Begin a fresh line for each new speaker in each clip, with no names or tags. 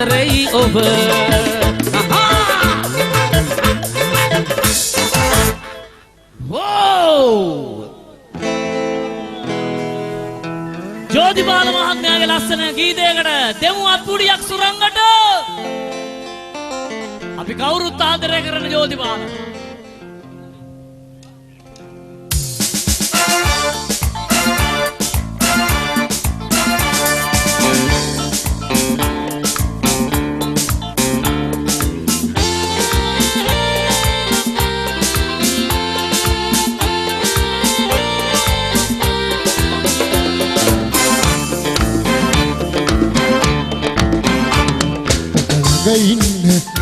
Ray over. Whoa! Jodi Bala Mahatmaya ge lassana geethekata demuවත් pudiyak surangata අපි කවුරුත් ආදරය කරන ජෝති බාල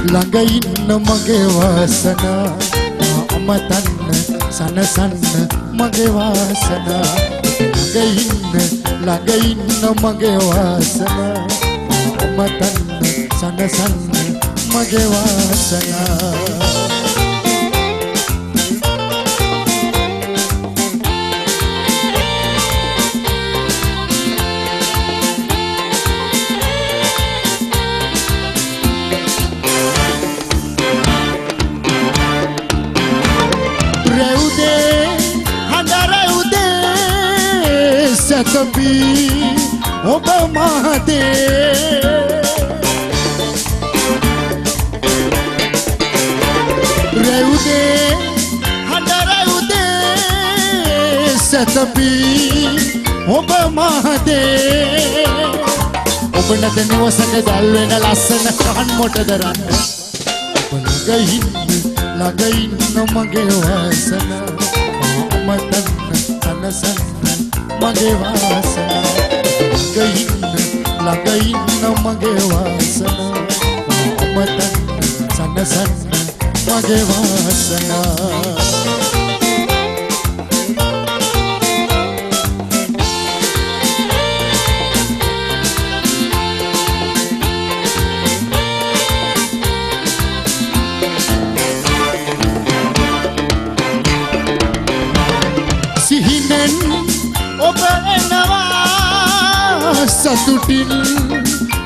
ළඟ ඉන්න මගේ වාසනා අමතන්න සනසන්න මගේ වාසනා ළඟ ඉන්න මගේ වාසනා අමතන්න සනසන්න මගේ වාසනා Satabi oba mahade reude handa reude satabi oba mahade oba nadan wasaka dal wena lassana kan mota daranna laga inna mage wasana amatanna sanasanna mage vasana ළඟ ඉන්න මගේ වාසනා අමතන්න සනසන්න මගේ වාසනා සිහිනෙන් ඔබ එනවා සතුටින්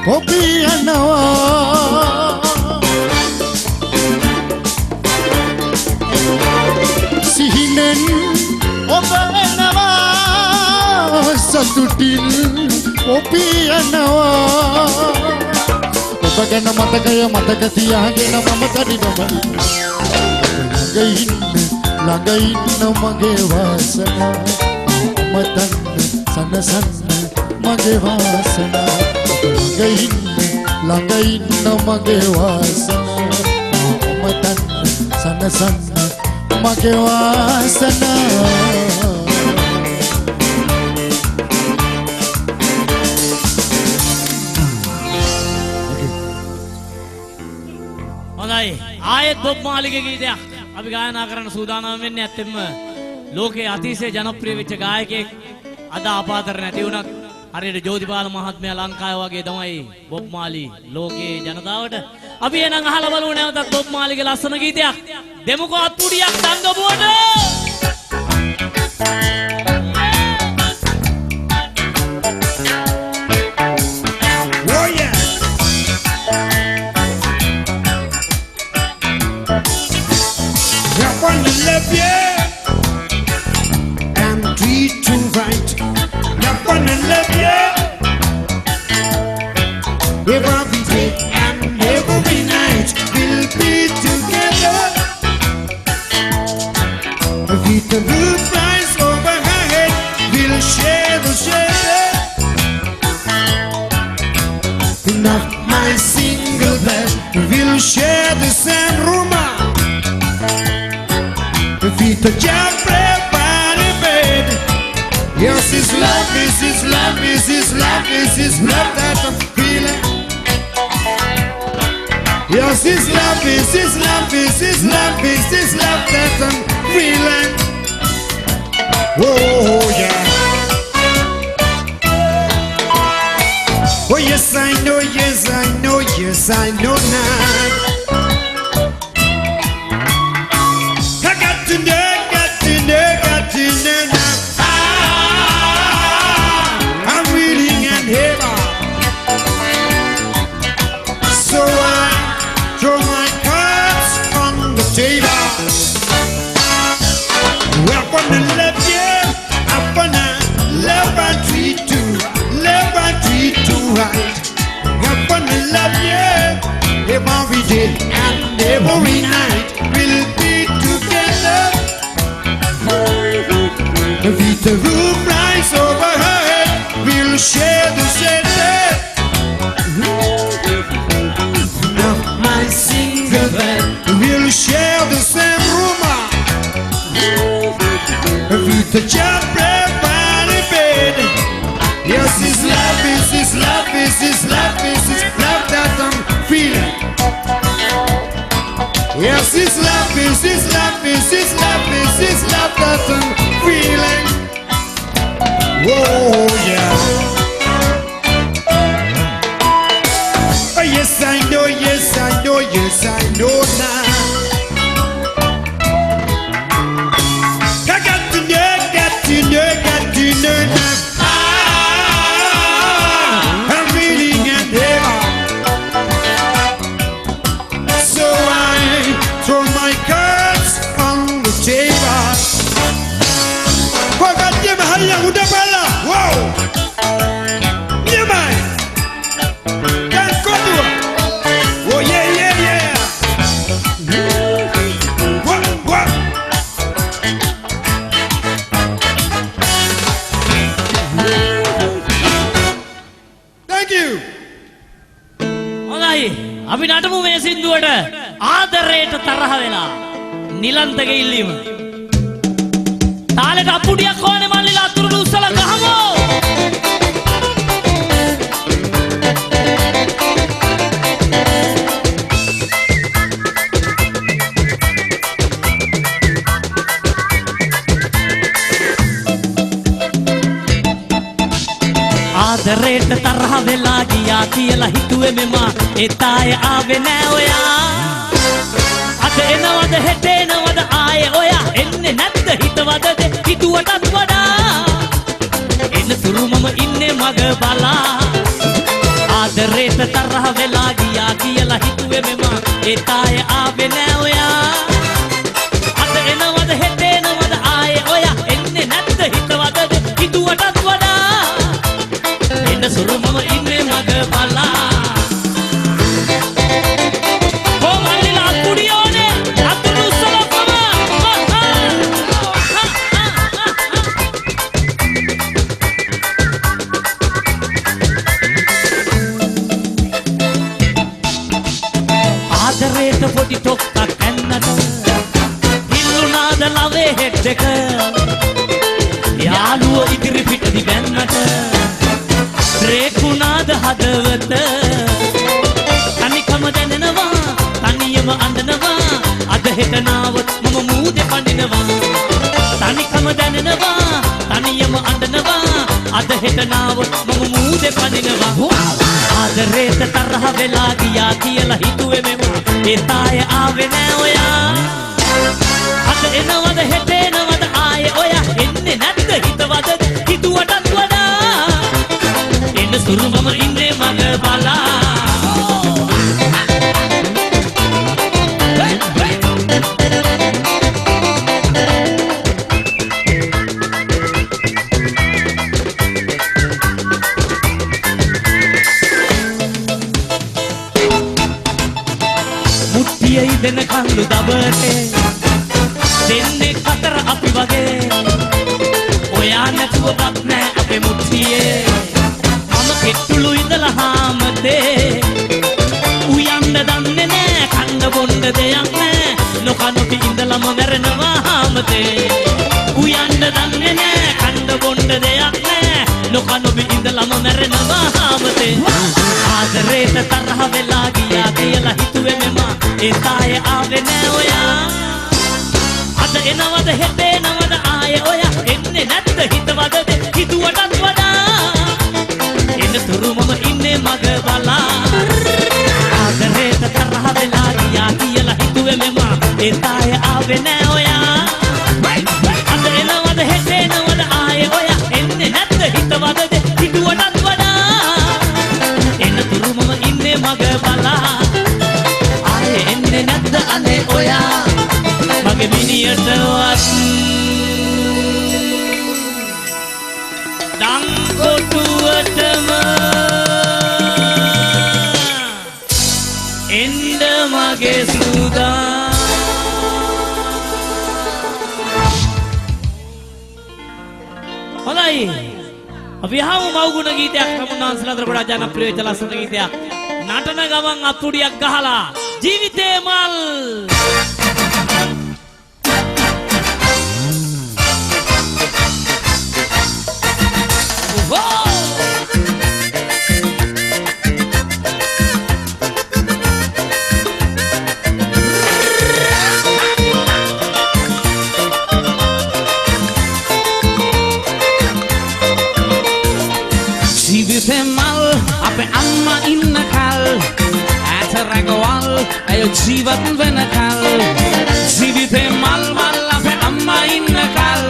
ඔබ යනවා සිහිනෙන් ඔබ එනවා සතුටින් ඔබ යනවා ඔබ ගැන මතකය මතක තියාගෙන මම තනිවම ළඟ ඉන්න මගේ වාසනා අමතන්න සනසන්න mage vasana ළඟ ඉන්න මගේ වාසනා අමතන්න සනසන්න මගේ වාසනා
හොඳයි ආයෙත් බොබ් මාලිගේ ගීතයක් අපි ගායනා කරන්න සූදානම් වෙන්නේ ඇත්තෙන්ම ලෝකයේ අතිශය ජනප්‍රිය වෙච්ච ගායකයෙක් අද අපාතර නැති වුණත් හරියට ජෝතිපාල මහත්මයා ලංකාවේ වගේ තමයි බොබ් මාලි ලෝකයේ ජනතාවට අපි එනං අහලා බලමු නැවතත් බොබ් මාලිගේ ලස්සන ගීතයක් දෙමුකෝ අත්පුඩියක් දංගබුවට
oh yeah Jump on the left yeah and treat to right Jump on the left, yeah. Every day and every night we'll be together. With the roof rise overhead, we'll share the shelter. Not my single bed, we'll share the same room. With the job bed. Yes, it's love, this is love, this is love, this is love that I'm feeling. Yes, it's love, this is love, this is love, this is love that I'm feeling. Oh, yeah. Oh, yes, I know, yes, I know, yes, I know now. I got to know, got to know, got to know now. I'm reading and heaven. and every night we'll be together. With the roof rise overhead, we'll share the same bed. Now my single bed, we'll share the same room. With the jailbreak body bed. Yes, it's love, it's love, it's love, it's love that I'm feeling. Yes, it's love, it's love, it's love, it's love that I'm feeling. Whoa, yeah. Oh, yes, I know, yes, I know, yes, I know now. I got to know, got to know, got to know now. I'm feeling and ever. So I throw my cards on the table. Forgot you, man. Udapala. Wow. Yeah, man. Can't go to it. Oh, yeah, yeah, yeah. What, what? Thank you.
හොඳයි අපි නටමු මේ සින්දුවට ආදරයට තරහ වෙලා නිලන්තගේ ඉල්ලීම තාලෙට අප්පුඩියක් ඕනේ මල්ලිලා අතුරුළු උස්සලා ගහමු ආදරයට තරහ වෙලා ගියා කියලා හිතුවේ මෙම එතාය ආවේ නෑ ඔයා අද එනවද හෙට එනවද ආයේ ඔයා එන්නේ නැද්ද හිතවදද හිතුවටත් වඩා එන්න තුරු මම ඉන්නේ මග බලා ආදරයට තරහ වෙලා ගියා කියලා හිතුවේ මෙම එතාය ආවේ නෑ ඔයා අද එනවද හෙට එනවද ආයේ ඔයා එන්නේ නැද්ද හිතවදද හිතුවටත් වඩා සුරු මම ඉන්නේ මග බලා කො මල්ලිලා අත්පුඩියෝනේ අතුරු උස්සලා ආදරේට පොඩි ටොක්කක් ඇන්නට හිල්ලුනාද ලවේ හෙඩ් එක යාළුවෝ ඉදිරි පිටදි බැන්නට රේකුණාද හදවත තනිකම දැනෙනවා තනියම අඬනවා අද හෙට නාවොත් මම මූදේ පඳිනවා තනිකම දැනෙනවා තනියම අඬනවා අද හෙට නාවොත් මම මූදේ පඳිනවා ආදරේට තරහ වෙලා ගියා කියලා හිතුවේ මෙම එතාය ආවේ නෑ ඔයා අද එනවද හෙට එනවද ආයේ ඔයා එන්නේ නැද්ද හිතවදද හිතුවටත් වඩා සුරු මම ඉන්නේ මග බලා මුට්ටියේ දෙන කඳු දබරේ දෙන්නේ කතර අපි වගේ ඔයා නැතුවවත් නෑ අපේ මුට්ටියේ කෙට්ටුළු ඉඳලා හාමතේ උයන්න දන්නේ නෑ කන්න බොන්න දෙයක් නෑ නොකනොපි ඉඳලම මැරෙනවා හාමතේ උයන්න දන්නේ නෑ කන්න බොන්න දෙයක් නෑ නොකනොපි ඉඳලම මැරෙනවා හාමතේ ආදරේට තරහ වෙලා ගියා කියලා හිතුවේ මෙම එතාය ආවේ නෑ ඔයා අද එනවද හෙට එනවද ආයේ ඔයා එන්නේ නැද්ද හිතවදද හිතුවටත් වඩා තුරු මම ඉන්නේ මග බලා ආදරේට තරහ වෙලා ගියා කියලා හිතුවේ මෙම එතාය ආවේ නෑ ඔයා අද එනවද හෙට එනවද ආයේ ඔයා එන්නේ නැද්ද හිතවදද හිතුවටත් වඩා එන්න තුරු මම ඉන්නේ මග බලා ආයේ එන්නේ නැද්ද අනේ ඔයා මගේ මිනිහටවත් දන් කොටුවටම එන්න මගේ සූදා හොඳයි අපි ආව මව්ගුණ ගීතයක් තමුන්නාන්සලා අතර ගොඩාක් ජනප්‍රිය වෙච්ච ලස්සන ගීතයක් නටන ගමන් අත්තුඩියක් ගහලා ජීවිතේ මල්
ජීවත් වෙන කල් ජීවිතේ මල් මල් අපේ අම්මා ඉන්න කල්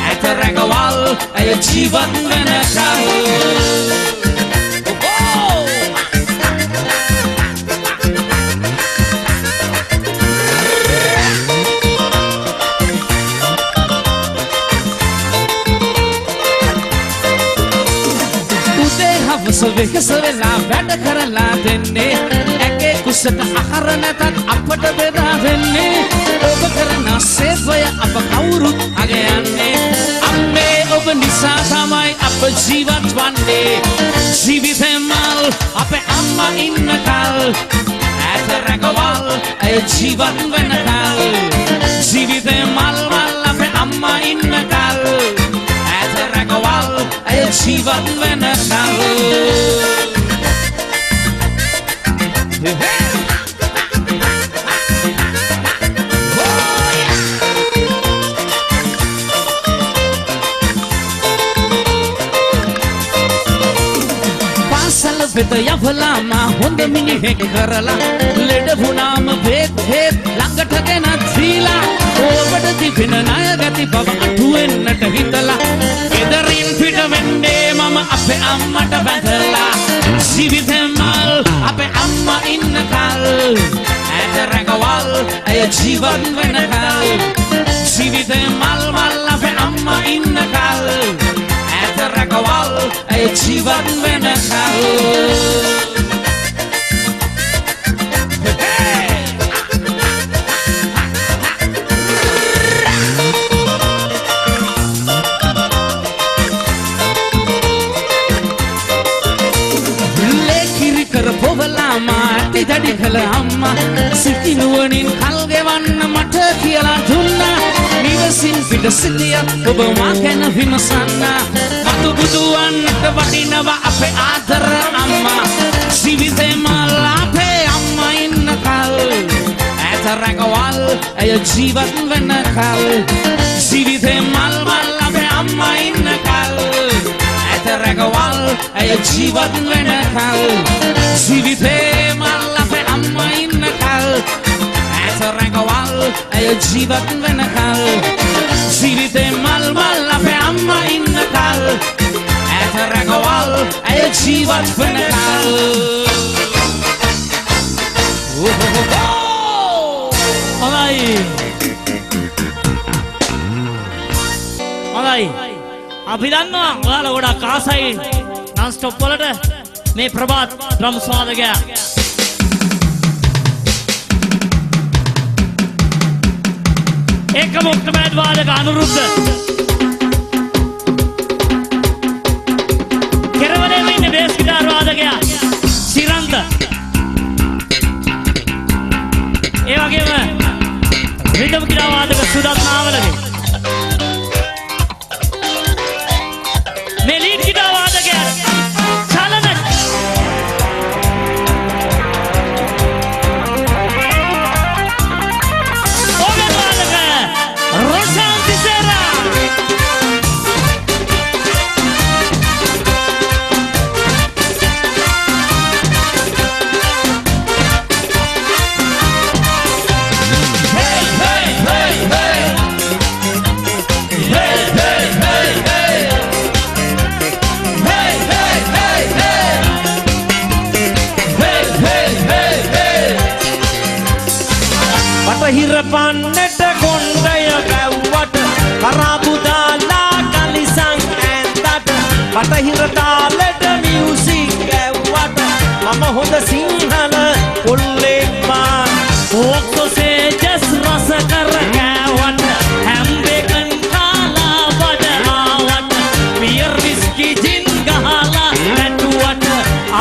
ඇත රැකවල් අය ජීවත් වෙන කල් උදේ හවස වෙහස වෙලා වැඩ කරලා දෙන්නේ කුසට ආහාර නැතත් අපට බෙදා දෙන්නේ ඔබ කරන සේවය අප කවුරුත් අගයන්නේ අම්මේ ඔබ නිසා තමයි අප ජීවත් වන්නේ ජීවිතේ මල් අපේ අම්මා ඉන්න කල් ඇත රැකවල් ඇය ජීවත් වෙන කල් ජීවිතේ මල් මල් අපේ අම්මා ඉන්න කල් ඇත රැකවල් ඇය ජීවත් වෙන කල් වෙත යවලාම හොඳ මිනිහෙක් කරලා ලෙඩ වුණාම බේත් හේත් ළඟට ගෙනත් දීලා ඔබට තිබෙන ණය ගති බව අටුවෙන්නට හිතලා ගෙදරින් පිට වෙන්නේ මම අපේ අම්මට බැඳලා ජීවිතේ මල් අපේ අම්මා ඉන්න කල් ඇත රැකවල් ඇය ජීවත් වෙන කල් ජීවිතේ මල් මල් අපේ අම්මා ඉන්න කල් ඇත රැකවල් ඇය ජීවත් වෙන කල් දඩි කළ අම්මා සිටිනුවනින් කල් ගෙවන්න මට කියලා දුන්නා නිවසින් පිට සිටිය ඔබ මා ගැන විමසන්න මතු බුදුවන්නට වටිනව අපේ ආදර අම්මා ජීවිතේ මල් අපේ අම්මා ඉන්න කල් ඇත රැකවල් ඇය ජීවත් වෙන කල් ජීවිතේ මල් මල් අපේ අම්මා ඉන්න කල් ඇත රැකවල් ඇය ජීවත් වෙන කල් ජීවිතේ මල් අපේ අම්මා ඉන්න කල් ඇත රැකවල් ඇය ජීවත් වෙන කල් ජීවිතේ මල් මල් අපේ අම්මා ඉන්න කල් ඇත රැකවල් ඇය ජීවත් වෙන කල්
හොඳයි අපි දන්නවා ඔයාලා ගොඩක් ආසයි non stop වලට මේ ප්‍රභාත් ඩ්‍රම්ස් වාදකයා ඒකම ඔක්ටෝබර් වාදක අනුරුද්ධ කෙරවලේම ඉන්න බේස් ගිටාර් වාදකයා සිරන්ත ඒ වගේම රිද්ම් ගිටාර් වාදක සුදත් නාවලගේ මේ ලීඩ් ගිටාර් වාදකයා චලන ඕගන් වාදක රොෂාන් තිසේරා
හිරපන්නට කොණ්ඩය ගැව්වට කරාබුදාලා කලිසං ඇන්දට බටහිර තාලෙට මියුසික් ගැව්වට මම හොඳ සිංහල කොල්ලෙක් බා
ඔක්කොසේ ජස් රස කර කෑවට හැම්බෙකන් කාලා බඩ ආවට බියර් විස්කි ජින් ගහලා නැටුවට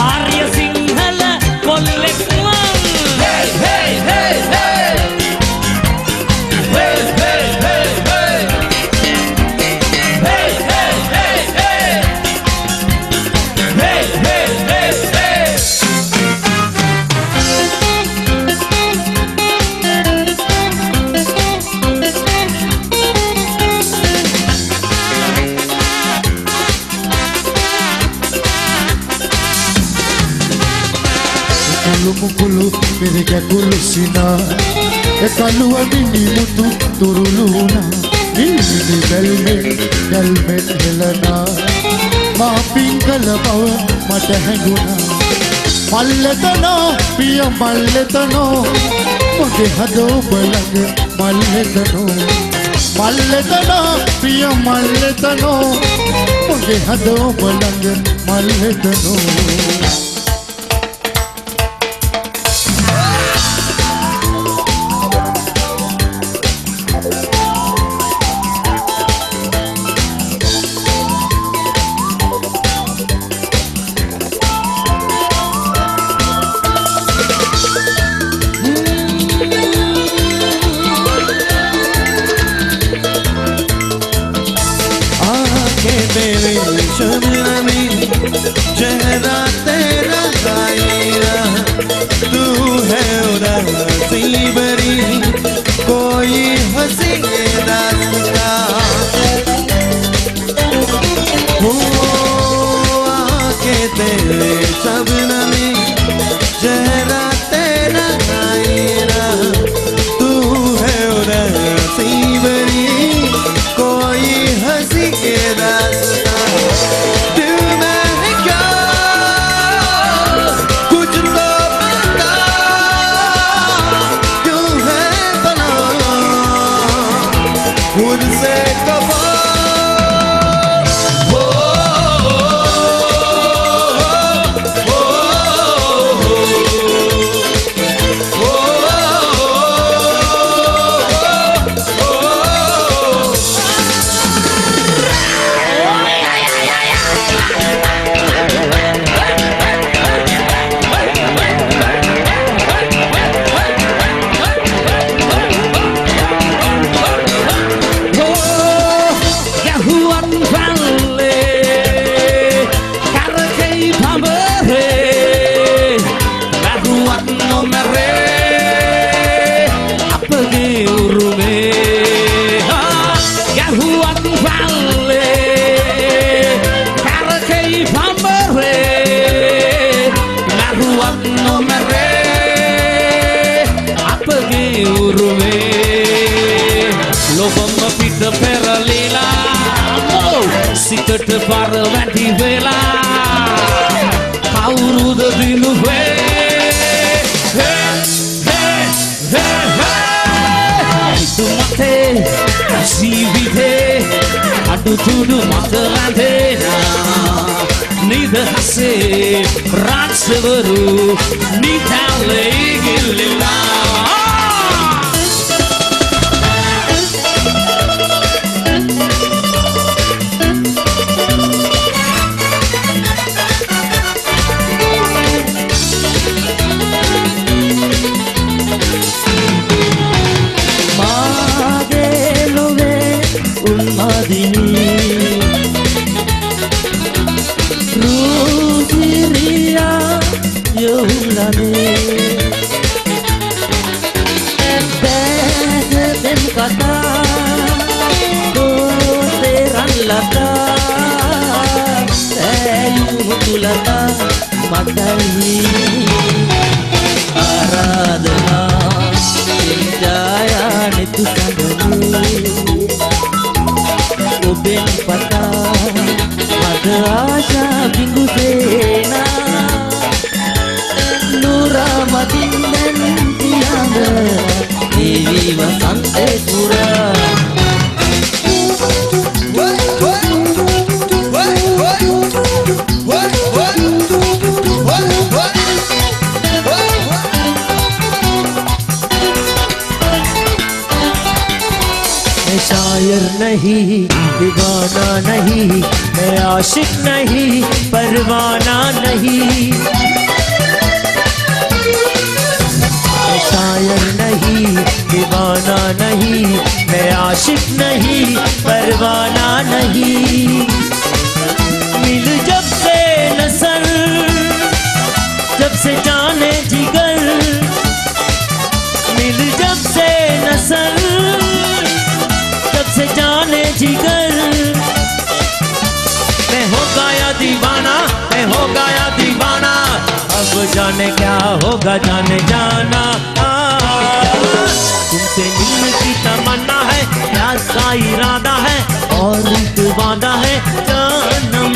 ආර්ය සිංහල කොල්ලෙක් වන් hey hey hey hey hey hey hey hey hey hey hey hey hey hey hey
Mukulu mereka kulusina ekaluani ni mutu turuluna ini velmen helena ma pinkala bawa mata hanguna malletano piya malletano muge hado balang malletano malletano piya malletano muge hado balang malletano
चेहरा तेरा गायरा तू है उदासी बरी कोई हंसी दास्ता हो आके तेरे शबनमी चेहरा तेरा गायरा तू है उदासी बरी कोई हंसी के दास्ता
සිතට බර වැටි වෙලා කවුරුද දිනුවේ හිතු මතේ ජීවිතේ අඩුතුඩු මත රැඳෙනා නිදහසේ රාජ්‍යවරු නිතැලේ ගිල්ලෙලා
आराधना जया नितु ओबेन पता मद आशा बिंगु सेना नूरा मदिन्नन तियांग देवी वसंते पुरा शायर नहीं दीवाना नहीं मैं आशिक नहीं परवाना नहीं मैं शायर नहीं दीवाना नहीं मैं आशिक नहीं परवाना नहीं मिल जब से नजर जब से जाने जिगर मिल जब से नजर जब से जाने जिगर मैं हो गया दीवाना मैं हो गया दीवाना अब जाने क्या होगा जाने जाना तुमसे मिलने की तमन्ना है प्यार का इरादा है और एक वादा है जानम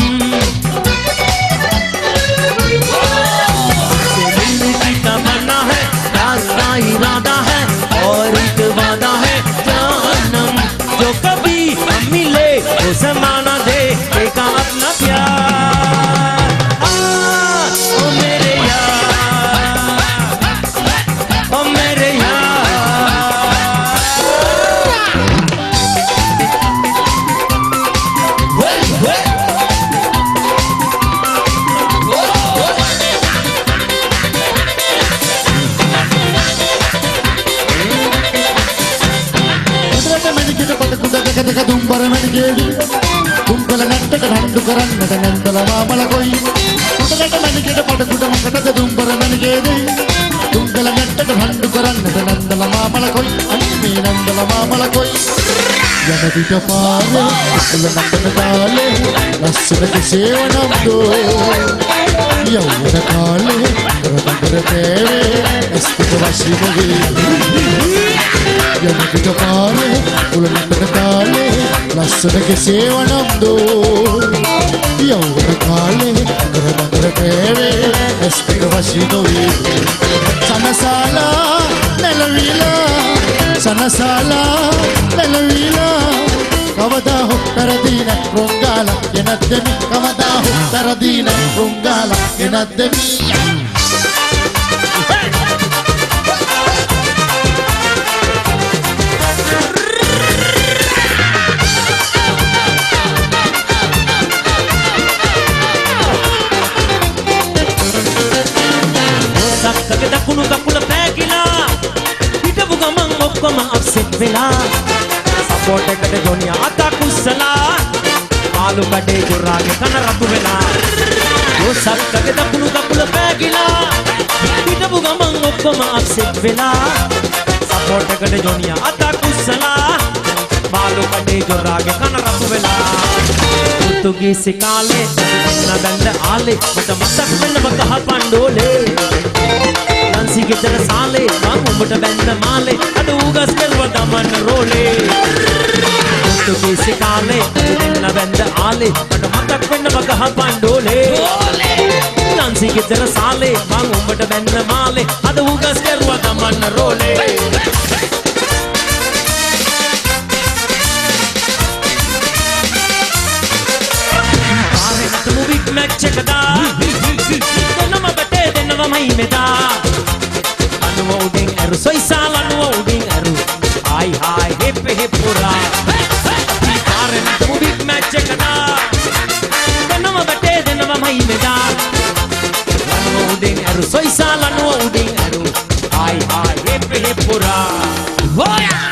तुमसे मिलने की तमन्ना है प्यार का इरादा है और एक वादा है जानम जो कभी हम मिले वो समाना दे का अपना प्यार ओ मेरे यार ओ मेरे
දුම්බර මැණිකේදී දුම්කල නැට්ටට රණ්ඩු කරන්නට නැන්දල මාමල කොයි උඩකට මැණිකේට පඩකුඩ මකටද දුම්බර මැණිකේදී දුම්කල නැට්ටට රණ්ඩු කරන්නට නැන්දල මාමල කොයි අනේ නැන්දල මාමල කොයි යන පිට පාරේ උකුල නටන තාලේ ලස්සන කිසේවනම් දෝ යවුන කාලේ කරදර තේවේ ඇස්තික වශී මොගේ යන පිට පාරේ උකුල නටන තාලේ ලස්සන කෙසේවනම් දෝ යවුන කාලේ කරදර තේවේ ඇස්තික වශී නොවේ සනසාලා නැලවිලා සනසාලා නැලවිලා කවදා හෝ පෙරදීන රොංගාල එනද්දෙමි කවදා හෝ පෙරදීන රොංගාල එනද්දෙමි
සක්කගේ දකුණු කකුල පෑකිලා හිටපු ගමන් ඔක්කොම අප්සෙට් වෙලා සපෝට් එකට ජොනියා අතක් උස්සලා ආලු කඩේ ජොරාගේ කන රතු වෙලා ඔය සක්කගේ දකුණු කකුල පෑකිලා හිටපු ගමන් ඔක්කොම අප්සෙට් වෙලා සපෝට් එකට ජොනියා අතක් උස්සලා ආලු කඩේ ජොරාගේ කන රතු වෙලා පුතුගීසි කාලේ නදන්න ආලේ මට මතක් වෙනව කහ පණ්ඩෝලේ Nansi ගෙදර සාලේ මම උඹට බැන්න මාලේ අද ඌගස් කෙරුව දමන්න රෝලේ පුතුගීසි කාලේ දෙන්න බැන්න ආලේ මට මතක් වෙනව කහ පණ්ඩෝලේ Nansi ගෙදර සාලේ මම උඹට බැන්න මාලේ අද ඌගස් කෙරුව දමන්න රෝලේ match එකදා දෙන්නම බටේ දෙන්නම මයි මෙදා අනුව උඩින් ඇරු සොයිසාල අනුව උඩින් ඇරු ආයි හායි හෙප් හෙප් පුරා ආරෙන් මුබික් match එකදා දෙන්නම බටේ දෙන්නම මයි මෙදා අනුව උඩින් ඇරු සොයිසාල අනුව උඩින් ඇරු ආයි හායි හෙප් හෙප් පුරා හොයා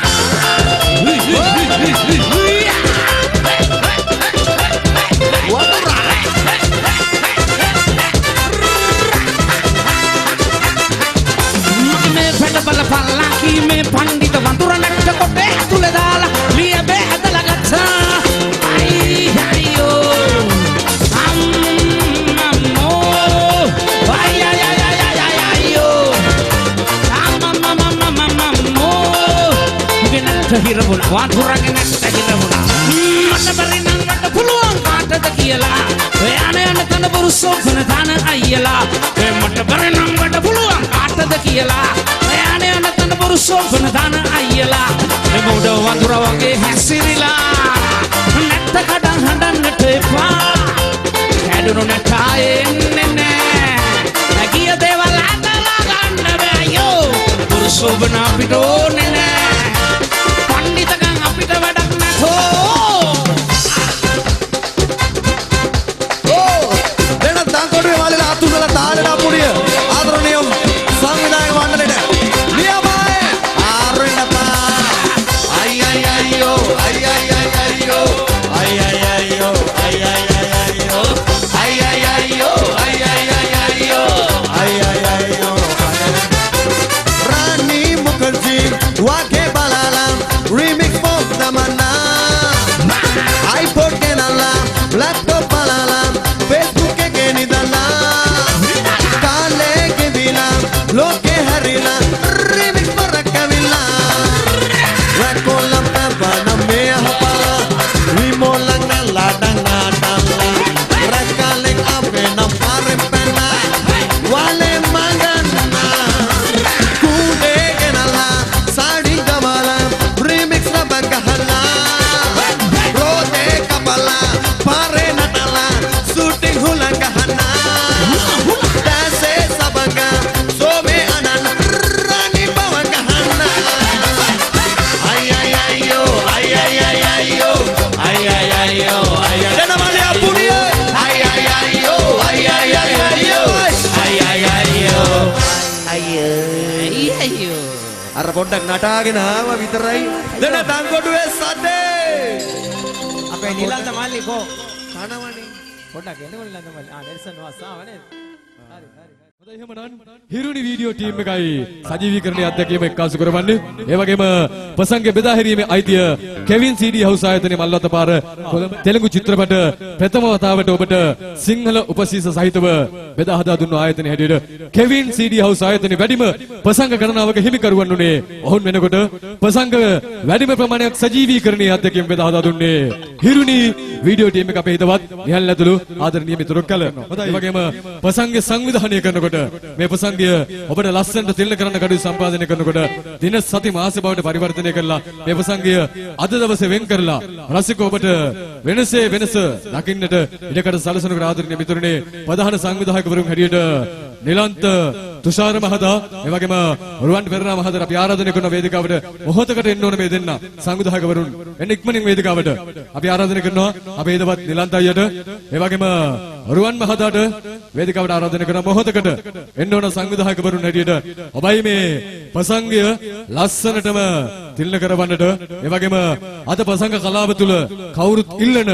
Palaki me pandita vantura nakta kote atule dala liya be adala gatsa ai ayo ammo ay ay ay ay ay ayo ammo genakta hirabuna vantura genakta hirabuna manna barinam mata puluwan kaatata kiyala oyane ana kana buruso kana dana ayyala e mata barinam mata puluwan kaatata kiyala සෝපන දාන අයියලා එමුඩ වඳුර වගේ හැසිරිලා නැත්ත කඩන් හඬන්නට එපා හැදුණු නැටායේ එන්නේ නෑ නැගිය දේවල් අතලා ගන්න බෑ අයියෝ පුරුෂෝබන අපිට ඕනේ නෑ පණ්ඩිතකම් අපිට වැඩක් නැත
Kavilla, remix para Kavilla. Rakolam Navana Mea Hapala, Rimolang Nala Danga Dala, Rakaling Avena Paripena, Wale Magana, Kude Genala, Sadi Gavala, remix na Bagahala, Rode Kapala, Pare Natala, Shooting Hulangahana, Dase Sabaga, Sobe Anan, Rani Bawangahana. Ay ay ay yo, ay ay ay ay yo, ay ay ay yo, ay ay. Dana mali apuni. Ay ay ay yo, ay ay ay ay yo, ay ay ay yo.
අයියෝ
අර පොඩ්ඩක් නටාගෙන ආව විතරයි. දෙන දංගොඩුවේ සද්දේ.
අපේ නිලන්ත මල්ලි කෝ
කනවනේ.
පොඩ්ඩක් එන්නකො නිලන්ත මල්ලි. නෙල්සන් වාසාව නේද? හරි හරි.
හොඳයි එහෙමනම් හිරුනි වීඩියෝ ටීම් එකයි සජීවීකරණයේ අත්දැකීම එක්කාසු කරවන්නේ. ඒ වගේම ප්‍රසංග බෙදා හැරීමේ අයිතිය කෙවින් CD හවුස් ආයතනයේ මල්වත්ත පාර තෙලුගු චිත්‍රපට ප්‍රථම වතාවට ඔබට සිංහල උපසීස සහිතව බෙදා හදා දුන්නු ආයතනයේ හැටියට කෙවින් CD හවුස් ආයතනයේ වැඩිම ප්‍රසංග ගණනාවක හිමිකරුවන් උනේ. ඔවුන් වෙනකොට ප්‍රසංග වැඩිම ප්‍රමාණයක් සජීවීකරණයේ අත්දැකීම බෙදා හදා දුන්නේ හිරුනි වීඩියෝ ටීම් එක අපේ හිතවත් නිහල් ඇතුළු ආදරණීය මිතුරු කල. ඒ වගේම ප්‍රසංග සංවිධානය කරනකොට මේ ප්‍රසංගය ඔබට ලස්සනට තිල්න කරන්න කටයුතු සම්පාදනය කරනකොට දින සති මාස බවට පරිවර්තනය කරලා මේ ප්‍රසංගය අද දවසේ වෙන් කරලා රසික ඔබට වෙනසේ වෙනස දකින්නට ඉඩකඩ සලසනකට ආදරණීය මිතුරුනේ ප්‍රධාන සංවිධායකවරුන් හැටියට නිලන්ත තුෂාර මහතා ඒ වගේම රුවන් පෙරේරා මහතාට අපි ආරාධනය කරන වේදිකාවට මොහොතකට එන්න ඕන මේ දෙන්න සංවිධායකවරුන් එන්න ඉක්මනින් වේදිකාවට අපි ආරාධනය කරනවා අපේ හිතවත් නිලන්ත අයියට ඒ වගේම රුවන් මහතාට වේදිකාවට ආරාධනය කරන මොහොතකට එන්න ඕන සංවිධායකවරුන් හැටියට ඔබයි මේ ප්‍රසංගය ලස්සනටම තිල්න කරවන්නට ඒ වගේම අද ප්‍රසංග කලාව තුල කවුරුත් ඉල්ලන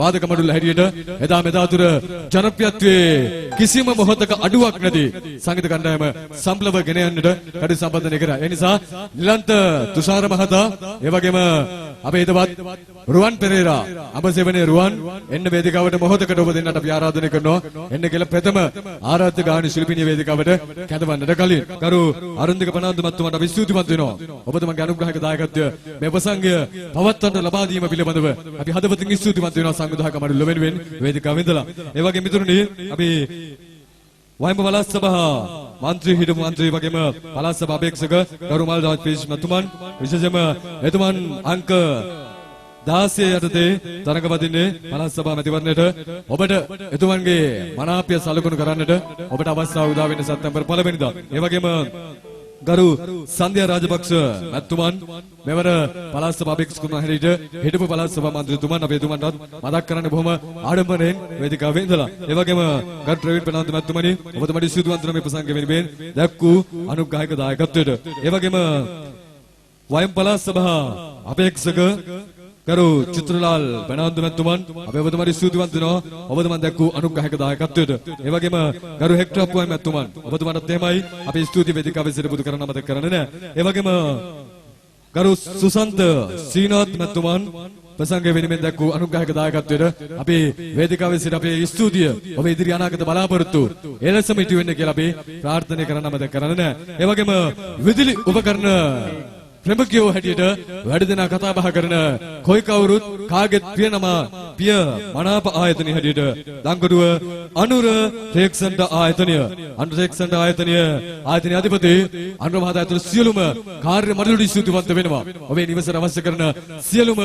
වාදක මඩුල්ල හැටියට එදා මෙදා තුර ජනප්‍රියත්වයේ කිසිම මොහොතක අඩුවක් නැති සංගීත කණ්ඩායම සම්ප්ලව ගෙන යන්නට කටයුතු සම්පාදනය කරා. ඒ නිසා නිලන්ත තුෂාර මහතා ඒ වගේම අපේ හිතවත් රුවන් පෙරේරා අඹසෙවනේ රුවන් එන්න වේදිකාවට මොහොතකට ඔබ දෙන්නට අපි ආරාධනය කරනවා. එන්න කියලා ප්‍රථම ආරාධ්‍ය ගායන ශිල්පිනිය වේදිකාවට කැඳවන්නට කලින් ගරු අරුන්දික පනාන්දු මහත්මයාට අපි ස්තුතිවන්ත වෙනවා. ඔබතුමාගේ අනුග්‍රහක දායකත්වය මේ ප්‍රසංගය පවත්වන්න ලබා දීම පිළිබඳව අපි හදවතින් ස්තුතිවන්ත වෙනවා සංවිධායක මඩුල්ල වෙනුවෙන් වේදිකාවෙ ඉඳලා. ඒ වගේ මිතුරුනි අපි වයඹ පළාත් සභා මන්ත්‍රී හිටපු මන්ත්‍රී වගේම පළාත් සභා අපේක්ෂක ගරු මල්දාස් පීරිස් මතුමන් විශේෂයෙන්ම එතුමන් අංක 16 යටතේ තරඟ වදින්නේ පළාත් සභා මැතිවරණයට ඔබට එතුමන්ගේ මනාපය සලකුණු කරන්නට ඔබට අවස්ථාව උදා වෙන්නේ සැප්තැම්බර් 1 වෙනිදා. ඒ වගේම ගරු සන්ධ්‍යා රාජපක්ෂ මැතිතුමන් මෙවර පළාත් සභා අපේක්ෂකතුමා හැටියට හිටපු පළාත් සභා මන්ත්‍රීතුමන් අපේ එතුමන්ටත් මතක් කරන්න බොහොම ආඩම්බරයෙන් වේදිකාවේ ඉඳලා. ඒ වගේම ගරු ප්‍රවීණ ප්‍රනාන්දු මැතිතුමනි ඔබතුමාට ස්තුතිවන්ත වෙනවා මේ ප්‍රසංග වෙනුවෙන් දැක්වූ අනුග්‍රහක දායකත්වයට. ඒ වගේම වයම් පළාත් සභා අපේක්ෂක ගරු චිත්‍රලාල් බණාන්දු මැතිතුමන් අපි ඔබතුමාට ස්තුතිවන්ත වෙනවා ඔබතුමන් දැක්වූ අනුග්‍රහක දායකත්වයට. ඒ වගේම ගරු හෙක්ටර් අප්පුවයි මැතිතුමන් ඔබතුමාටත් එහෙමයි අපි ස්තුති වේදිකාවේ සිට පුදු කරන්න මතක කරන්නේ නැහැ. ඒ වගේම ගරු සුසන්ත සීනාත් මැතිතුමන් ප්‍රසංග වෙනුවෙන් දැක්වූ අනුග්‍රහක දායකත්වයට අපි වේදිකාවේ සිට අපේ ස්තුතිය ඔබ ඉදිරි අනාගත බලාපොරොත්තු එලෙසම ඉටු වෙන්න කියලා අපි ප්‍රාර්ථනා කරන්න මතක කරන්නේ නැහැ. ඒ වගේම විදුලි උපකරණ ප්‍රමුඛයෝ හැටියට වැඩ දෙනා කතා බහ කරන කොයි කවුරුත් කාගෙත් පියනම පිය මනාප ආයතනය හැටියට දංගොඩුව අනුර ටෙක්සන්ට ආයතනය ආයතනයේ අධිපති අනුර මහතා ඇතුළු සියලුම කාර්ය මණ්ඩලවල ස්තුතිවන්ත වෙනවා. ඔබේ නිවසට අවශ්‍ය කරන සියලුම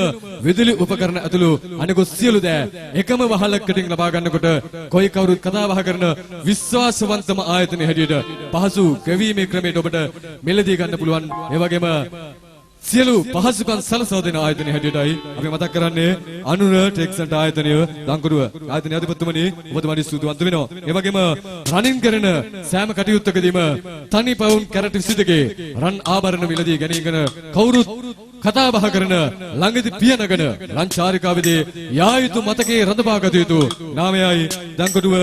විදුලි උපකරණ ඇතුළු අනෙකුත් සියලු දෑ එකම වහලකටින් ලබා ගන්නකොට කොයි කවුරුත් කතා බහ කරන විශ්වාසවන්තම ආයතනය හැටියට පහසු ගෙවීමේ ක්‍රමයට ඔබට මෙලදී ගන්න පුළුවන්. ඒ වගේම සියලු පහසුකම් සලසා දෙන ආයතනය හැටියටයි අපි මතක් කරන්නේ අනුර ටෙක්සන්ට ආයතනය දංගොඩුව ආයතනයේ අධිපතිතුමනි ඔබතුමාට ස්තුතිවන්ත වෙනවා. ඒ වගේම රනින් කරන සෑම කටයුත්තකදීම තනි පවුන් කැරට් 22 රන් ආභරණ මිලදී ගැනීමගෙන කවුරුත් කතා බහ කරන ළඟදී පියනගෙන ලංචාරිකාවේදී යා යුතු මතකයේ රඳවාගත යුතු නාමයයි දංගොඩුව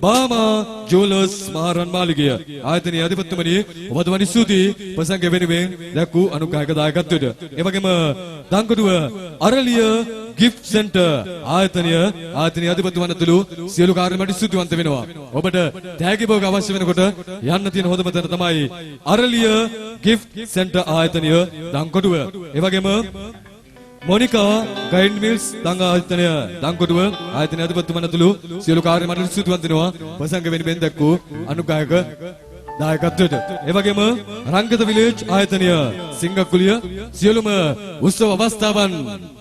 බාමා ජුවලර්ස් මහරන් මාලිගය ආයතනයේ අධිපතිතුමනි ඔබතුමාට ස්තුතියි ප්‍රසංග වෙනුවෙන් දැක්වූ අනුග්‍රහක දායකත්වයට. ඒ වගේම දංගොඩුව අරලිය gift center ආයතනය අධිපතිවරණ තුළු සියලු කාර්යමට ස්තුතිවන්ත වෙනවා. ඔබට තෑගි භෝග අවශ්‍ය වෙනකොට යන්න තියෙන හොඳම තැන තමයි අරලිය gift center ආයතනය දංකොටුව. ඒ වගේම මොනිකා ගයිඩ් මිල්ස් ආයතනය දංකොටුව ආයතනය අධිපතිවරණ තුළු සියලු කාර්යමට ස්තුතිවන්ත වෙනවා. ප්‍රසංග වෙනුවෙන් දැක්වූ අනුගායක දායකත්වයට. ඒ වගේම රංගත විලේජ් ආයතනය සිංගකුලිය සියලුම උත්සව අවස්ථාවන්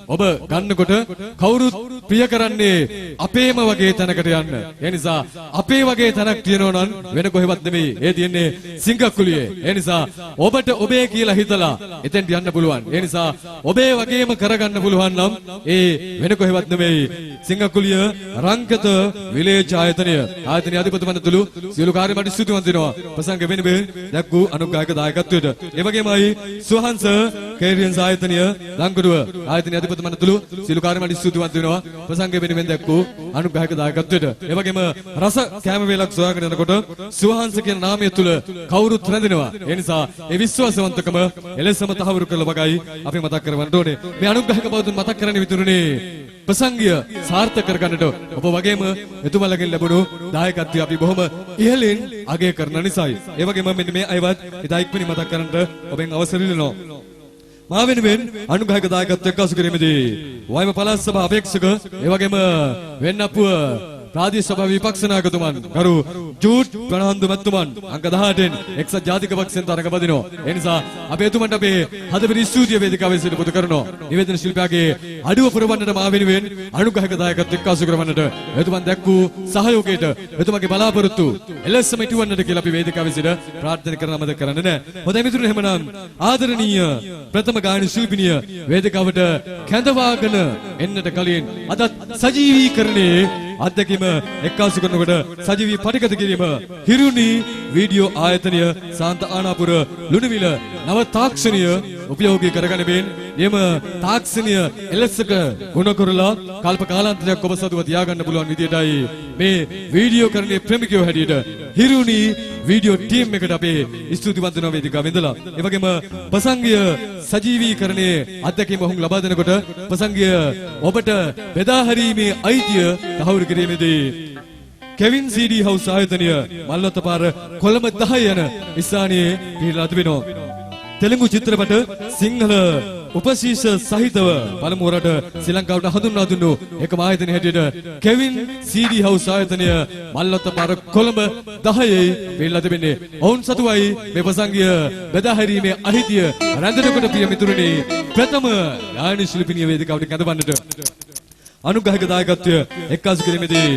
ඔබ ගන්නකොට කවුරුත් ප්‍රිය කරන්නේ අපේම වගේ තැනකට යන්න. ඒ නිසා අපේ වගේ තැනක් තියෙනවා නම් වෙන කොහෙවත් නෙමෙයි. ඒ තියෙන්නේ සිංගකුලියේ. ඒ නිසා ඔබට ඔබේ කියලා හිතලා එතෙන්ට යන්න පුළුවන්. ඒ නිසා ඔබේ වගේම කරගන්න පුළුවන් නම් ඒ වෙන කොහෙවත් නෙමෙයි. සිංගකුලිය රංගත විලේජ් ආයතනය අධිපතිවරණ තුළු සියලු කාර්යමට ස්තුතිවන්ත වෙනවා. ප්‍රසංග වෙනුවෙන් දැක්වූ අනුගායක දායකත්වයට. ඒ වගේමයි සුවහන්ස කේරියන්ස් ආයතනය දංකොටුව ආයතනය අධිපතිවරණ තුළු සියලු කාර්යමට ස්තුතිවන්ත වෙනවා. ප්‍රසංග වෙනුවෙන් දැක්වූ අනුගායක දායකත්වයට. ඒ වගේම රස කැම වේලක් සොයාගෙන යනකොට සුවහන්ස කියන නාමය තුළ කවුරුත් රැඳෙනවා. ඒ නිසා ඒ විශ්වාසවන්තකම එලෙසම තහවුරු කරලා වගයි අපි මතක් කරවන්න ඕනේ. මේ අනුග්‍රහක බවතුන් මතක් කරන්නේ විතරනේ ප්‍රසංගය සාර්ථක කරගන්නට ඔබ වගේම එතුමාලගෙන් ලැබුණු දායකත්වය අපි බොහොම ඉහළින් අගය කරන නිසායි. ඒ වගේම මෙන්න මේ අයවත් ඉදා ඉක්මනින් මතක් කරන්නට ඔබෙන් අවසර ඉල්ලනවා. මා වෙනුවෙන් අනුග්‍රහක දායකත්වයක් අසු කිරීමේදී වයිම පළාත් සභා අපේක්ෂක ඒ වගේම වෙන්නපුව ප්‍රාදේශ සභා විපක්ෂ නායකතුමන් ගරු ජූට් ප්‍රනාන්දු මැතිතුමන් අංක 18න් එක්සත් ජාතික පක්ෂෙන් තරඟ බදිනවා. ඒ නිසා අපි එතුමන්ට අපේ හදපිරි ස්තුතිය වේදිකාවේ සිට පුද කරනවා. නිවේදන ශිල්පියාගේ අඩුව පුරවන්නට මා වෙනුවෙන් අනුග්‍රහක දායකත්වයක් අසු කරවන්නට එතුමන් දැක්වූ සහයෝගයට එතුමන්ගේ බලාපොරොත්තු එලෙසම ඉටුවන්නට කියලා අපි වේදිකාවේ සිට ප්‍රාර්ථනා කරන මතක කරන්නේ නැහැ. හොඳයි මිතුරුනි, එහෙමනම් ආදරණීය ප්‍රථම ගායන ශිල්පිනිය වේදිකාවට කැඳවාගෙන එන්නට කලින් අදත් සජීවීකරණයේ අධ්‍යක්ෂ එක්කාසු කරනකොට සජීවී පටිගත කිරීම හිරුනි වීඩියෝ ආයතනය සාන්ත ආනාපුර ලුණුවිල නව තාක්ෂණීය උපයෝගී කරගැනීමෙන් එම තාක්ෂණීය එලෙසක ගුණ කරලා කල්ප කාලාන්තරයක් ඔබ සතුව තියාගන්න පුළුවන් විදියටයි මේ වීඩියෝ කරන්නේ ප්‍රේමිකයෝ හැටියට හිරුනි වීඩියෝ ටීම් එකට අපේ ස්තුතිවන්ත වෙන වේදිකාවෙ ඉඳලා ඒ වගේම ප්‍රසංගය සජීවීකරණයේ අධ්‍යක්ෂකව ඔහුන් ලබා දෙනකොට ප්‍රසංගය ඔබට බෙදා හැරීමේ අයිතිය තහවුරු කිරීමේදී කෙවින් CD හවුස් ආයතනය මල්වත්ත පාර කොළඹ 10 යන ස්ථානයේ පිළිලා තිබෙනවා. තෙලුගු චිත්‍රපට සිංහල උපශීර්ෂ සහිතව පළමු වරට ශ්‍රී ලංකාවට හඳුන්වා දුන්නු එකම ආයතනය හැටියට කෙවින් CD හවුස් ආයතනය මල්වත්ත පාර කොළඹ 10 පිළිලා තිබෙන්නේ. ඔවුන් සතුවයි මේ ප්‍රසංගය බෙදා හැරීමේ අයිතිය රැඳෙනකොට ප්‍රිය මිතුරුනි ප්‍රථම ගායන ශිල්පිනිය වේදිකාවට කැඳවන්නට අනුග්‍රහක දායකත්වය එක්කාසු කිරීමේදී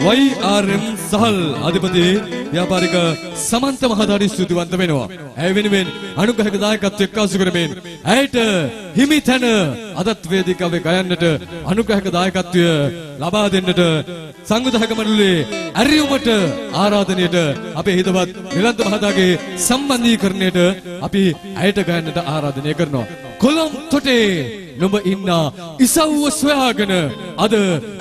YRM සහල් අධිපති ව්‍යාපාරික සමන්ත මහතාට ස්තුතිවන්ත වෙනවා. ඇය වෙනුවෙන් අනුග්‍රහක දායකත්වය එක්කාසු කරමින් ඇයට හිමි තැන අදත් වේදිකාවේ ගයන්නට අනුග්‍රහක දායකත්වය ලබා දෙන්නට සංවිධායක මණ්ඩලයේ ඇරියුමට ආරාධනයට අපේ හිතවත් නිලන්ත මහතාගේ සම්බන්ධීකරණයට අපි ඇයට ගයන්නට ආරාධනය කරනවා. කොළඹ තොටේ නුඹ ඉන්න ඉසව්ව සොයාගෙන අද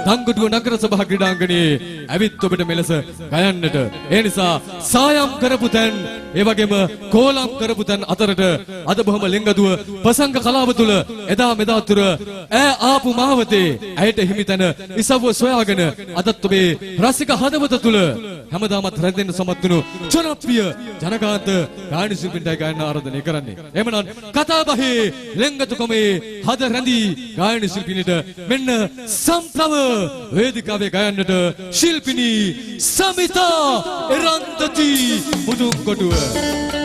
දංගොඩුව නගර සභා ක්‍රීඩාංගණයේ ඇවිත් ඔබට මෙලෙස ගයන්නට. ඒ නිසා සායම් කරපු තැන් ඒ වගේම කෝලම් කරපු තැන් අතරට අද බොහොම ලෙංගදුව ප්‍රසංග කලාව තුළ එදා මෙදා තුර ඈ ආපු මාවතේ ඇයට හිමි තැන ඉසව්ව සොයාගෙන අදත් ඔබේ රසික හදවත තුළ හැමදාමත් රැඳෙන්න සමත් වුණු ජනප්‍රිය ජනකාන්ත ගායන ශිල්පීන්ටයි ගායන ආරාධනය කරන්නේ. එhmenan කතාබහේ ලෙංගතුකමේ හද රැඳී ගායන ශිල්පිනිට මෙන්න සම්ප්‍රව වේදිකාවේ ගයන්නට ශිල්පිනී සමිතා Erandathi Mudunkotuwa.
Thank you.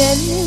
Then